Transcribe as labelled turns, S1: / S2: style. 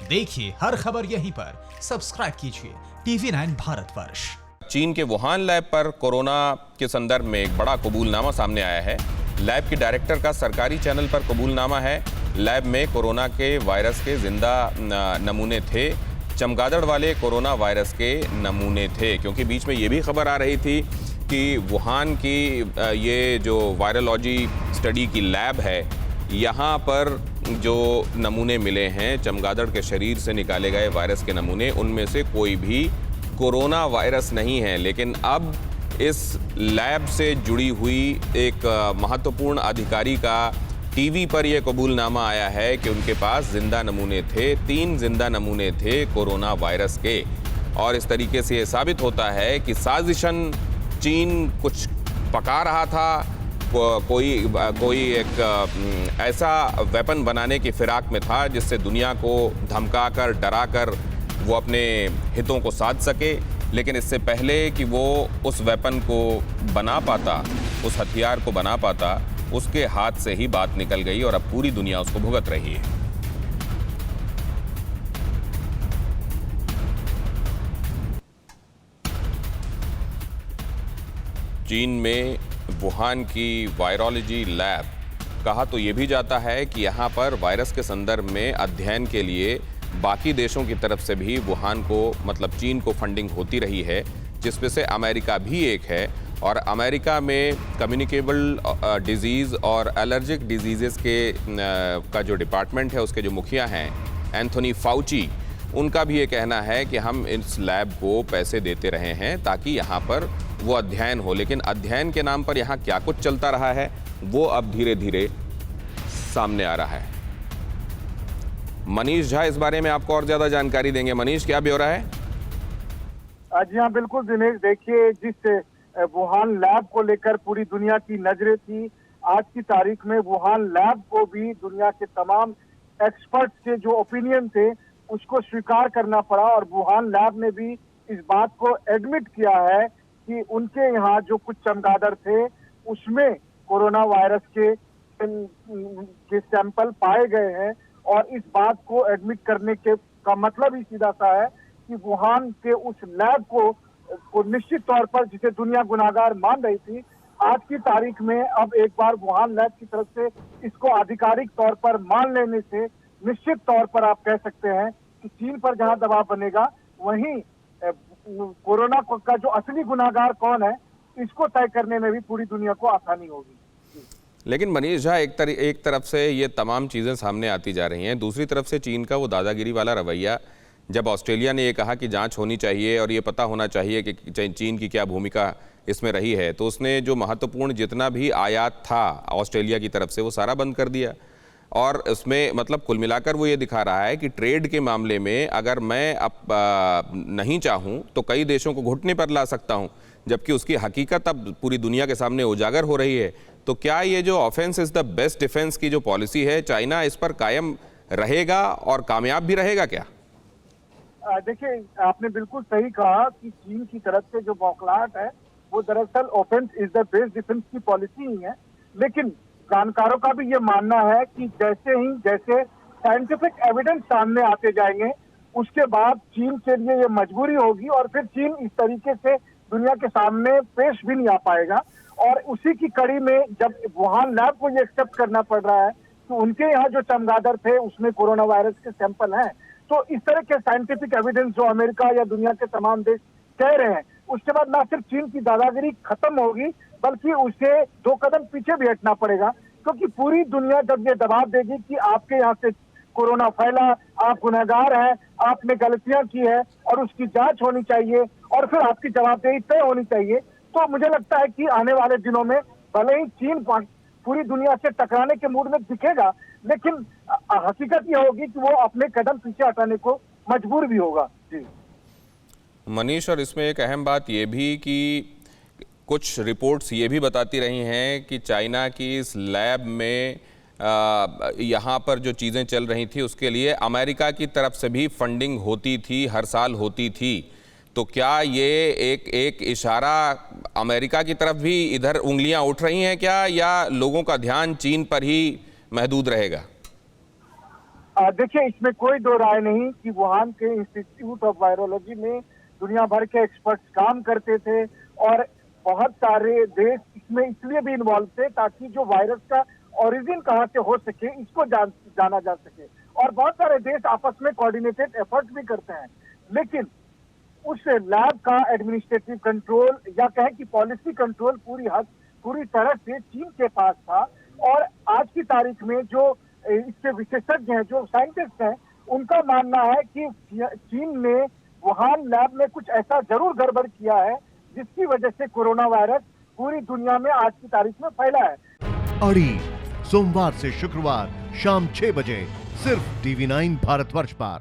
S1: देखिए हर खबर यहीं पर, सब्सक्राइब कीजिए TV9 भारतवर्ष।
S2: चीन के वुहान लैब पर कोरोना के संदर्भ में एक बड़ा कबूलनामा सामने आया है। लैब के डायरेक्टर का सरकारी चैनल पर कबूलनामा है। लैब में कोरोना के वायरस के जिंदा नमूने थे, चमगादड़ वाले कोरोना वायरस के नमूने थे, क्योंकि बीच में ये भी खबर आ रही थी कि वुहान की ये जो वायरोलॉजी स्टडी की लैब है, यहाँ पर जो नमूने मिले हैं चमगादड़ के शरीर से निकाले गए वायरस के नमूने, उनमें से कोई भी कोरोना वायरस नहीं है। लेकिन अब इस लैब से जुड़ी हुई एक महत्वपूर्ण अधिकारी का टीवी पर यह कबूलनामा आया है कि उनके पास जिंदा नमूने थे, 3 जिंदा नमूने थे कोरोना वायरस के। और इस तरीके से ये साबित होता है कि साजिशन चीन कुछ पका रहा था, कोई एक ऐसा वेपन बनाने की फिराक में था जिससे दुनिया को धमकाकर, डराकर वो अपने हितों को साध सके। लेकिन इससे पहले कि वो उस वेपन को बना पाता, उस हथियार को बना पाता, उसके हाथ से ही बात निकल गई और अब पूरी दुनिया उसको भुगत रही है। चीन में वुहान की वायरोलॉजी लैब, कहा तो ये भी जाता है कि यहाँ पर वायरस के संदर्भ में अध्ययन के लिए बाकी देशों की तरफ से भी वुहान को, मतलब चीन को फंडिंग होती रही है, जिसमें से अमेरिका भी एक है। और अमेरिका में कम्युनिकेबल डिजीज़ और एलर्जिक डिजीज़ का जो डिपार्टमेंट है, उसके जो मुखिया हैं एंथोनी फाउची, उनका भी ये कहना है कि हम इस लैब को पैसे देते रहे हैं ताकि यहाँ पर वो अध्ययन हो। लेकिन अध्ययन के नाम पर यहाँ क्या कुछ चलता रहा है वो अब धीरे धीरे सामने आ रहा है। मनीष झा इस बारे में आपको और ज्यादा जानकारी देंगे। मनीष, क्या ब्यौरा है?
S3: जी हाँ, बिल्कुल दिनेश। देखिए, जिस वुहान लैब को लेकर पूरी दुनिया की नजरें थी, आज की तारीख में वुहान लैब को भी दुनिया के तमाम एक्सपर्ट्स के जो ओपिनियन थे उसको स्वीकार करना पड़ा। और वुहान लैब ने भी इस बात को एडमिट किया है कि उनके यहाँ जो कुछ चमगादड़ थे उसमें कोरोना वायरस के सैंपल पाए गए हैं। और इस बात को एडमिट करने का मतलब ही सीधा सा है कि वुहान के उस लैब को निश्चित तौर पर, जिसे दुनिया गुनाहगार मान रही थी, आज की तारीख में अब एक बार वुहान लैब की तरफ से इसको आधिकारिक तौर पर मान लेने से निश्चित तौर पर आप कह सकते हैं कि चीन पर जहां दबाव बनेगा, वहीं कोरोना का जो असली गुनाहगार कौन है, इसको तय करने में भी पूरी दुनिया को आसानी होगी।
S2: लेकिन मनीष झा, एक तरफ से ये तमाम चीज़ें सामने आती जा रही हैं, दूसरी तरफ से चीन का वो दादागिरी वाला रवैया। जब ऑस्ट्रेलिया ने ये कहा कि जांच होनी चाहिए और ये पता होना चाहिए कि चीन की क्या भूमिका इसमें रही है, तो उसने जो महत्वपूर्ण जितना भी आयात था ऑस्ट्रेलिया की तरफ से वो सारा बंद कर दिया। और उसमें मतलब कुल मिलाकर वो ये दिखा रहा है कि ट्रेड के मामले में अगर मैं अब नहीं चाहूँ तो कई देशों को घुटने पर ला सकता हूँ, जबकि उसकी हकीकत अब पूरी दुनिया के सामने उजागर हो रही है। तो क्या ये जो offence is the best defence की जो पॉलिसी है, चाइना इस पर कायम रहेगा और कामयाब भी रहेगा क्या?
S3: देखिए, आपने बिल्कुल सही कहा कि चीन की तरफ से जो बौखलाहट है वो दरअसल offence is the best defence की पॉलिसी ही है। लेकिन जानकारों का भी ये मानना है कि जैसे साइंटिफिक एविडेंस सामने आते जाएंगे, उसके बाद चीन के लिए ये मजबूरी होगी और फिर चीन इस तरीके से दुनिया के सामने पेश भी नहीं आ पाएगा। और उसी की कड़ी में जब वुहान लैब को ये एक्सेप्ट करना पड़ रहा है तो उनके यहाँ जो चमगादड़ थे उसमें कोरोना वायरस के सैंपल हैं, तो इस तरह के साइंटिफिक एविडेंस जो अमेरिका या दुनिया के तमाम देश कह रहे हैं, उसके बाद ना सिर्फ चीन की दादागिरी खत्म होगी बल्कि उसे 2 कदम पीछे भी हटना पड़ेगा। क्योंकि पूरी दुनिया जब ये दबाव देगी कि आपके यहाँ से कोरोना फैला, आप गुनहगार हैं, आपने गलतियां की है और उसकी जांच होनी चाहिए और फिर आपकी जवाबदेही तय होनी चाहिए, तो मुझे लगता है कि आने वाले दिनों में भले ही चीन पूरी दुनिया से टकराने के मूड में दिखेगा, लेकिन हकीकत यह होगी कि वो अपने कदम पीछे हटाने को मजबूर भी होगा। जी
S2: मनीष, और इसमें एक अहम बात ये भी कि कुछ रिपोर्ट्स ये भी बताती रही हैं कि चाइना की इस लैब में यहाँ पर जो चीज़ें चल रही थी उसके लिए अमेरिका की तरफ से भी फंडिंग होती थी, हर साल होती थी। तो क्या ये एक इशारा अमेरिका की तरफ भी इधर उंगलियां उठ रही हैं क्या, या लोगों का ध्यान चीन पर ही महदूद रहेगा?
S3: देखिए, इसमें कोई दो राय नहीं कि वुहान के इंस्टीट्यूट ऑफ वायरोलॉजी में दुनिया भर के एक्सपर्ट्स काम करते थे और बहुत सारे देश इसमें इसलिए भी इन्वॉल्व थे ताकि जो वायरस का ओरिजिन कहाँ से हो सके इसको जाना जा सके, और बहुत सारे देश आपस में कोऑर्डिनेटेड एफर्ट भी करते हैं। लेकिन उस लैब का एडमिनिस्ट्रेटिव कंट्रोल या कहें कि पॉलिसी कंट्रोल पूरी तरह से चीन के पास था, और आज की तारीख में जो इसके विशेषज्ञ हैं, जो साइंटिस्ट हैं, उनका मानना है कि चीन ने वुहान लैब में कुछ ऐसा जरूर गड़बड़ किया है जिसकी वजह से कोरोना वायरस पूरी दुनिया में आज की तारीख में फैला है।
S4: अड़ी सोमवार से शुक्रवार शाम 6 बजे सिर्फ TV9 भारतवर्ष पर।